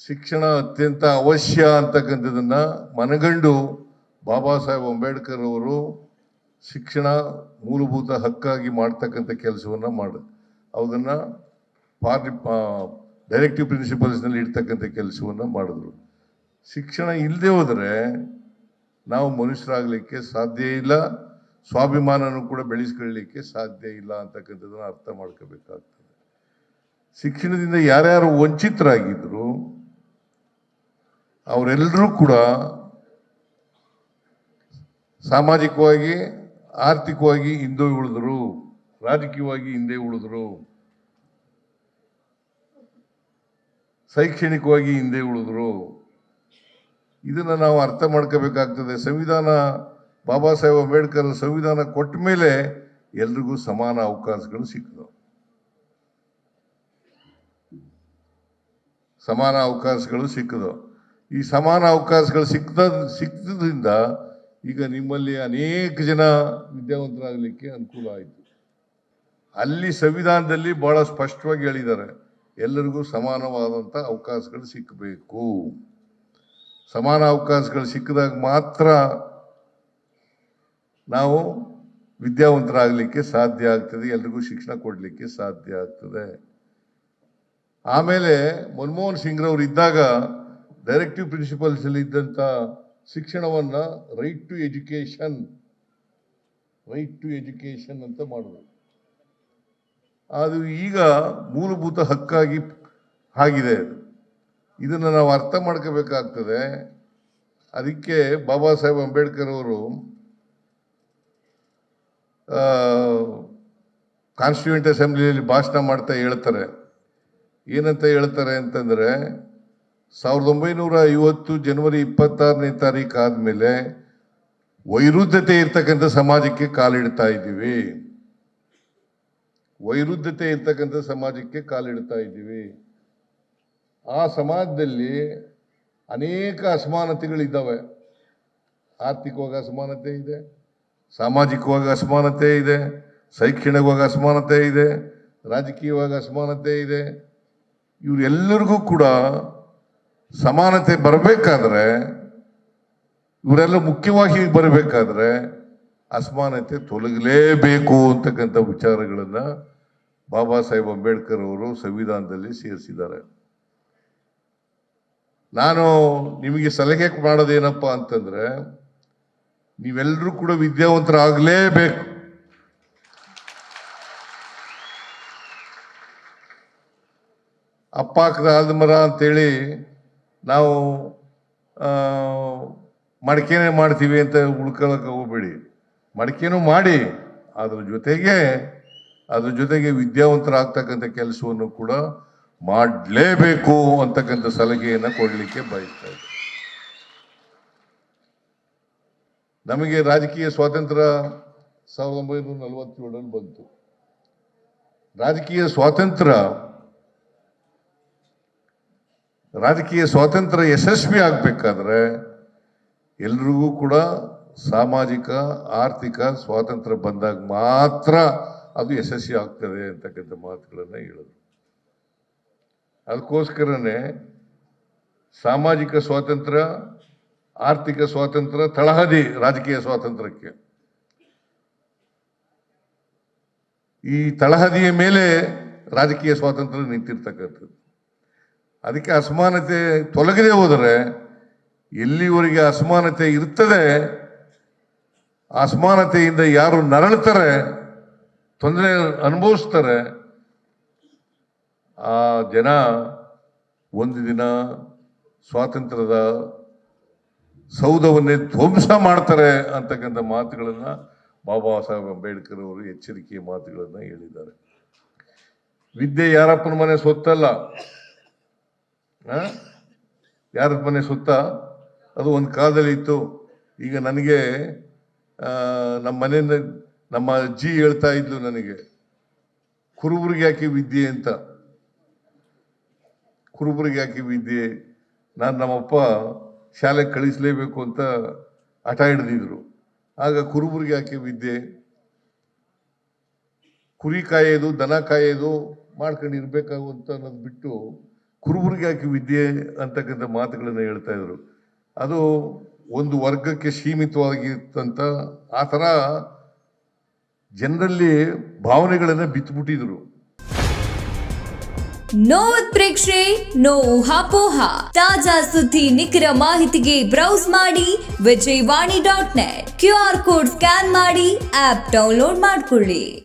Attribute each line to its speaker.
Speaker 1: ಶಿಕ್ಷಣ ಅತ್ಯಂತ ಅವಶ್ಯ ಅಂತಕ್ಕಂಥದ್ದನ್ನ ಮನಗಂಡು ಬಾಬಾ ಸಾಹೇಬ್ ಅಂಬೇಡ್ಕರ್ ಅವರು ಶಿಕ್ಷಣ ಮೂಲಭೂತ ಹಕ್ಕಾಗಿ ಮಾಡ್ತಕ್ಕಂಥ ಕೆಲಸವನ್ನ ಅದನ್ನ ಡೈರೆಕ್ಟಿವ್ ಪ್ರಿನ್ಸಿಪಲ್ಸ್ನಲ್ಲಿ ಇಡ್ತಕ್ಕಂಥ ಕೆಲಸವನ್ನ ಮಾಡಿದ್ರು. ಶಿಕ್ಷಣ ಇಲ್ಲದೆ ಹೋದರೆ ನಾವು ಮನುಷ್ಯರಾಗಲಿಕ್ಕೆ ಸಾಧ್ಯ ಇಲ್ಲ, ಸ್ವಾಭಿಮಾನನೂ ಕೂಡ ಬೆಳೆಸ್ಕೊಳ್ಳಲಿಕ್ಕೆ ಸಾಧ್ಯ ಇಲ್ಲ ಅಂತಕ್ಕಂಥದ್ದನ್ನ ಅರ್ಥ ಮಾಡ್ಕೋಬೇಕಾಗ್ತದೆ. ಶಿಕ್ಷಣದಿಂದ ಯಾರ್ಯಾರು ವಂಚಿತರಾಗಿದ್ರು ಅವರೆಲ್ಲರೂ ಕೂಡ ಸಾಮಾಜಿಕವಾಗಿ ಆರ್ಥಿಕವಾಗಿ ಹಿಂದೆ ಉಳಿದ್ರು, ರಾಜಕೀಯವಾಗಿ ಹಿಂದೆ ಉಳಿದ್ರು, ಶೈಕ್ಷಣಿಕವಾಗಿ ಹಿಂದೆ ಉಳಿದ್ರು. ಇದನ್ನ ನಾವು ಅರ್ಥ ಮಾಡ್ಕೋಬೇಕಾಗ್ತದೆ. ಸಂವಿಧಾನ ಬಾಬಾ ಸಾಹೇಬ್ ಅಂಬೇಡ್ಕರ್ ಸಂವಿಧಾನ ಕೊಟ್ಟ ಮೇಲೆ ಎಲ್ರಿಗೂ ಸಮಾನ ಅವಕಾಶಗಳು ಸಿಕ್ಕಿದವು. ಸಮಾನ ಅವಕಾಶಗಳು ಸಿಕ್ಕಿದವು. ಈ ಸಮಾನ ಅವಕಾಶಗಳು ಸಿಕ್ಕದ್ರಿಂದ ಈಗ ನಿಮ್ಮಲ್ಲಿ ಅನೇಕ ಜನ ವಿದ್ಯಾವಂತರಾಗಲಿಕ್ಕೆ ಅನುಕೂಲ ಆಯಿತು. ಅಲ್ಲಿ ಸಂವಿಧಾನದಲ್ಲಿ ಬಹಳ ಸ್ಪಷ್ಟವಾಗಿ ಹೇಳಿದ್ದಾರೆ, ಎಲ್ಲರಿಗೂ ಸಮಾನವಾದಂಥ ಅವಕಾಶಗಳು ಸಿಕ್ಕಬೇಕು. ಸಮಾನ ಅವಕಾಶಗಳು ಸಿಕ್ಕಿದಾಗ ಮಾತ್ರ ನಾವು ವಿದ್ಯಾವಂತರಾಗಲಿಕ್ಕೆ ಸಾಧ್ಯ ಆಗ್ತದೆ, ಎಲ್ರಿಗೂ ಶಿಕ್ಷಣ ಕೊಡಲಿಕ್ಕೆ ಸಾಧ್ಯ ಆಗ್ತದೆ. ಆಮೇಲೆ ಮನಮೋಹನ್ ಸಿಂಗ್ರವ್ರು ಇದ್ದಾಗ ಡೈರೆಕ್ಟಿವ್ ಪ್ರಿನ್ಸಿಪಲ್ಸ್ ಅಲ್ಲಿ ಇದ್ದಂಥ ಶಿಕ್ಷಣವನ್ನ ರೈಟ್ ಟು ಎಜುಕೇಶನ್ ಅಂತ ಮಾಡಿದ್ರು. ಅದು ಈಗ ಮೂಲಭೂತ ಹಕ್ಕಾಗಿ ಆಗಿದೆ. ಇದನ್ನ ನಾವು ಅರ್ಥ ಮಾಡ್ಕೋಬೇಕಾಗ್ತದೆ. ಅದಕ್ಕೆ ಬಾಬಾ ಸಾಹೇಬ್ ಅಂಬೇಡ್ಕರ್ ಅವರು ಕಾನ್ಸ್ಟಿಟ್ಯೂಂಟ್ ಅಸೆಂಬ್ಲಿಯಲ್ಲಿ ಭಾಷಣ ಮಾಡ್ತಾ ಹೇಳ್ತಾರೆ. ಏನಂತ ಹೇಳ್ತಾರೆ ಅಂತಂದ್ರೆ, 1950 ಜನವರಿ 26ನೇ ತಾರೀಕು ಆದ್ಮೇಲೆ ವೈರುಧ್ಯತೆ ಇರ್ತಕ್ಕಂಥ ಸಮಾಜಕ್ಕೆ ಕಾಲಿಡ್ತಾ ಇದ್ದೀವಿ. ವೈರುಧ್ಯತೆ ಇರ್ತಕ್ಕಂಥ ಸಮಾಜಕ್ಕೆ ಕಾಲಿಡ್ತಾ ಇದ್ದೀವಿ. ಆ ಸಮಾಜದಲ್ಲಿ ಅನೇಕ ಅಸಮಾನತೆಗಳಿದ್ದಾವೆ. ಆರ್ಥಿಕವಾಗಿ ಅಸಮಾನತೆ ಇದೆ, ಸಾಮಾಜಿಕವಾಗಿ ಅಸಮಾನತೆ ಇದೆ, ಶೈಕ್ಷಣಿಕವಾಗಿ ಅಸಮಾನತೆ ಇದೆ, ರಾಜಕೀಯವಾಗಿ ಅಸಮಾನತೆ ಇದೆ. ಇವರೆಲ್ಲರಿಗೂ ಕೂಡ ಸಮಾನತೆ ಬರಬೇಕಾದ್ರೆ, ಇವರೆಲ್ಲ ಮುಖ್ಯವಾಗಿ ಬರಬೇಕಾದ್ರೆ ಅಸಮಾನತೆ ತೊಲಗಲೇಬೇಕು ಅಂತಕ್ಕಂಥ ವಿಚಾರಗಳನ್ನ ಬಾಬಾ ಸಾಹೇಬ್ ಅಂಬೇಡ್ಕರ್ ಅವರು ಸಂವಿಧಾನದಲ್ಲಿ ಸೇರಿಸಿದ್ದಾರೆ. ನಾನು ನಿಮಗೆ ಸಲಹೆ ಮಾಡೋದೇನಪ್ಪ ಅಂತಂದ್ರೆ, ನೀವೆಲ್ಲರೂ ಕೂಡ ವಿದ್ಯಾವಂತರಾಗಲೇಬೇಕು. ಅಪ್ಪ ಹಾಕದ ಆಲದ ಮರ ಅಂತೇಳಿ ನಾವು ಮಡಿಕೆನೇ ಮಾಡ್ತೀವಿ ಅಂತ ಉಳ್ಕೊಳ್ಳೋಕೆ ಹೋಗ್ಬೇಡಿ. ಮಡಿಕೆನೂ ಮಾಡಿ, ಅದ್ರ ಜೊತೆಗೆ ವಿದ್ಯಾವಂತರಾಗ್ತಕ್ಕಂಥ ಕೆಲಸವನ್ನು ಕೂಡ ಮಾಡಲೇಬೇಕು ಅಂತಕ್ಕಂಥ ಸಲಹೆಯನ್ನು ಕೊಡಲಿಕ್ಕೆ ಬಯಸ್ತಾ ಇದ್ದೆ. ನಮಗೆ ರಾಜಕೀಯ ಸ್ವಾತಂತ್ರ್ಯ 1947ರಲ್ಲಿ ಬಂತು. ರಾಜಕೀಯ ಸ್ವಾತಂತ್ರ್ಯ ಯಶಸ್ವಿ ಆಗ್ಬೇಕಾದ್ರೆ ಎಲ್ರಿಗೂ ಕೂಡ ಸಾಮಾಜಿಕ ಆರ್ಥಿಕ ಸ್ವಾತಂತ್ರ್ಯ ಬಂದಾಗ ಮಾತ್ರ ಅದು ಯಶಸ್ವಿ ಆಗ್ತದೆ ಅಂತಕ್ಕಂಥ ಮಾತುಗಳನ್ನ ಹೇಳಿದ್ರು. ಅದಕ್ಕೋಸ್ಕರನೇ ಸಾಮಾಜಿಕ ಸ್ವಾತಂತ್ರ್ಯ, ಆರ್ಥಿಕ ಸ್ವಾತಂತ್ರ್ಯ ತಳಹದಿ ರಾಜಕೀಯ ಸ್ವಾತಂತ್ರ್ಯಕ್ಕೆ. ಈ ತಳಹದಿಯ ಮೇಲೆ ರಾಜಕೀಯ ಸ್ವಾತಂತ್ರ್ಯ ನಿಂತಿರ್ತಕ್ಕಂಥದ್ದು. ಅದಕ್ಕೆ ಅಸಮಾನತೆ ತೊಲಗದೆ ಹೋದರೆ, ಎಲ್ಲಿವರೆಗೆ ಅಸಮಾನತೆ ಇರ್ತದೆ, ಅಸಮಾನತೆಯಿಂದ ಯಾರು ನರಳ್ತಾರೆ, ತೊಂದರೆ ಅನುಭವಿಸ್ತಾರೆ, ಆ ಜನ ಒಂದು ದಿನ ಸ್ವಾತಂತ್ರ್ಯದ ಸೌಧವನ್ನೇ ಧ್ವಂಸ ಮಾಡ್ತಾರೆ ಅಂತಕ್ಕಂಥ ಮಾತುಗಳನ್ನ ಬಾಬಾ ಸಾಹೇಬ್ ಅಂಬೇಡ್ಕರ್ ಅವರು ಎಚ್ಚರಿಕೆಯ ಮಾತುಗಳನ್ನ ಹೇಳಿದ್ದಾರೆ. ವಿದ್ಯೆ ಯಾರಪ್ಪನ ಮನೆ ಸೊತ್ತಲ್ಲ, ಯಾರ ಮನೆ ಸೊತ್ತ? ಅದು ಒಂದು ಕಾಲದಲ್ಲಿ ಇತ್ತು. ಈಗ ನನಗೆ ನಮ್ಮ ಮನೆಯಿಂದ ನಮ್ಮ ಅಜ್ಜಿ ಹೇಳ್ತಾ ಇದ್ಲು ನನಗೆ, ಕುರುಬರಿಗೆ ಯಾಕೆ ವಿದ್ಯೆ ಅಂತ. ಕುರುಬರಿಗೆ ಯಾಕೆ ವಿದ್ಯೆ? ನಮ್ಮಪ್ಪ ಶಾಲೆಗೆ ಕಳಿಸ್ಲೇಬೇಕು ಅಂತ ಹಠ ಹಿಡಿದಿದ್ರು. ಆಗ ಕುರುಬರಿಗೆ ಯಾಕೆ ವಿದ್ಯೆ? ಕುರಿ ಕಾಯೋದು, ದನ ಕಾಯೋದು ಮಾಡ್ಕೊಂಡು ಇರ್ಬೇಕಾಗುವಂತ ಅನ್ನೋದು ಬಿಟ್ಟು ಕುರುಬರಿಗೆ ಯಾಕೆ ವಿದ್ಯೆ ಅಂತಕ್ಕಂಥ ಮಾತುಗಳನ್ನು ಹೇಳ್ತಾ ಇದ್ರು. ಅದು ಒಂದು ವರ್ಗಕ್ಕೆ ಸೀಮಿತವಾಗಿತ್ತಂತ ಆ ಥರ ಜನರಲ್ಲಿ ಭಾವನೆಗಳನ್ನು ಬಿತ್ತುಬಿಟ್ಟಿದ್ರು.
Speaker 2: ನೋ ಉತ್ಪ್ರೇಕ್ಷೆ, ನೋ ಊಹಾಪೋಹ. ತಾಜಾ ಸುದ್ದಿ ನಿಖರ ಮಾಹಿತಿಗೆ ಬ್ರೌಸ್ ಮಾಡಿ ವಿಜಯವಾಣಿ.net. QR ಕೋಡ್ ಸ್ಕ್ಯಾನ್ ಮಾಡಿ ಆಪ್ ಡೌನ್ಲೋಡ್ ಮಾಡಿಕೊಳ್ಳಿ.